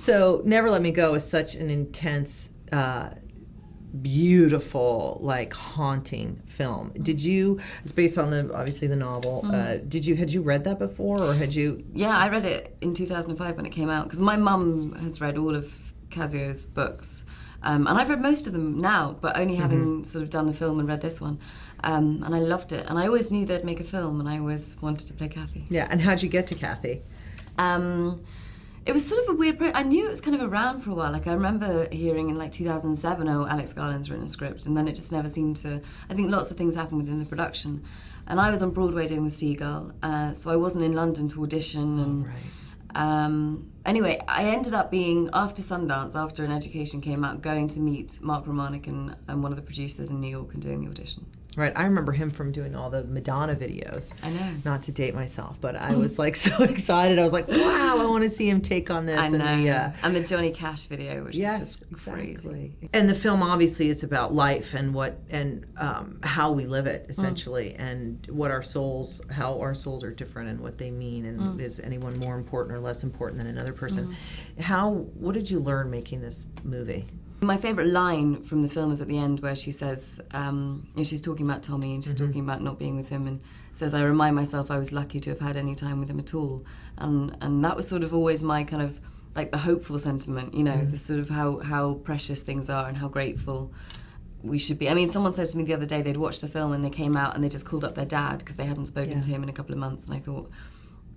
So Never Let Me Go is such an intense, beautiful, like haunting film. It's based on obviously the novel. Had you read that before, or had you? Yeah, I read it in 2005 when it came out, because my mum has read all of Casio's books. And I've read most of them now, but only having sort of done the film and read this one. And I loved it. And I always knew they'd make a film, and I always wanted to play Kathy. Yeah, and how'd you get to Kathy? It was sort of a weird... I knew it was kind of around for a while. Like, I remember hearing in, like, 2007, oh, Alex Garland's written a script, and then it just never seemed to... I think lots of things happened within the production. And I was on Broadway doing The Seagull, so I wasn't in London to audition. And, anyway, I ended up being, after Sundance, after An Education came out, going to meet Mark Romanek and one of the producers in New York and doing the audition. Right, I remember him from doing all the Madonna videos. I know. Not to date myself, but I was like so excited. I was like, wow, I want to see him take on this. I know. And the Johnny Cash video, which is just crazy. And the film obviously is about life and how we live it, essentially, and how our souls are different and what they mean, and is anyone more important or less important than another person. What did you learn making this movie? My favourite line from the film is at the end, where she says, she's talking about Tommy and she's talking about not being with him, and says, I remind myself I was lucky to have had any time with him at all. And that was sort of always my kind of, like, the hopeful sentiment, you know, the sort of how precious things are and how grateful we should be. I mean, someone said to me the other day they'd watched the film and they came out and they just called up their dad because they hadn't spoken to him in a couple of months, and I thought,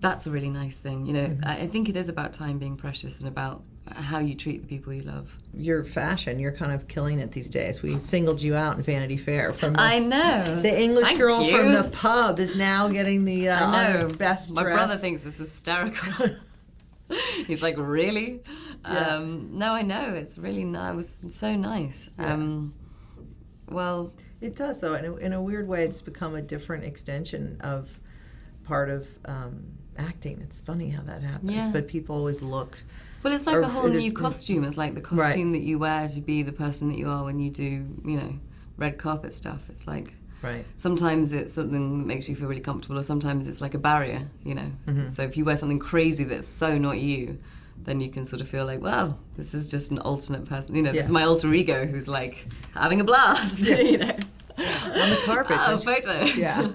that's a really nice thing. You know, I think it is about time being precious and about how you treat the people you love. Your fashion, you're kind of killing it these days. We singled you out in Vanity Fair from I know. The English Thank girl you. from the pub is now getting the best My dress. brother thinks it's hysterical. He's like, really? Yeah. No, I know. It's really nice. It was so nice. Yeah. Well, it does, though. In a weird way, it's become a different extension of part of acting. It's funny how that happens, but people always look. Well, it's like a whole new costume. It's like the costume that you wear to be the person that you are when you do, you know, red carpet stuff. It's like, sometimes it's something that makes you feel really comfortable, or sometimes it's like a barrier, you know. So if you wear something crazy that's so not you, then you can sort of feel like, wow, this is just an alternate person. You know, this is my alter ego who's like having a blast, you know. On the carpet. Oh, photos. Yeah.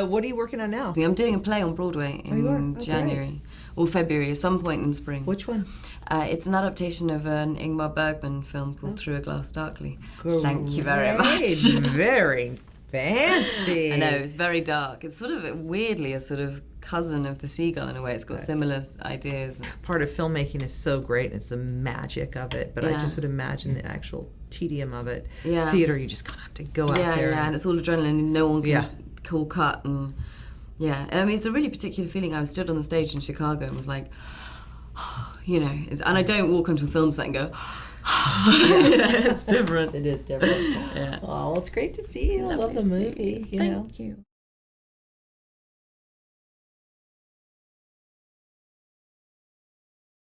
What are you working on now? I'm doing a play on Broadway in January or February, at some point in spring. Which one? It's an adaptation of an Ingmar Bergman film called Through a Glass Darkly. Thank you very much. Very fancy. I know, it's very dark. It's sort of weirdly a sort of cousin of The Seagull in a way. It's got similar ideas. Part of filmmaking is so great. It's the magic of it. But I just would imagine the actual tedium of it. Yeah. Theater, you just kind of have to go out there. Yeah, and it's all adrenaline and no one can call cut. And I mean, it's a really particular feeling. I was stood on the stage in Chicago and was like, you know, and I don't walk onto a film set and go, it's different. It is different. Yeah. Oh, well, it's great to see you. I love the movie. Thank you.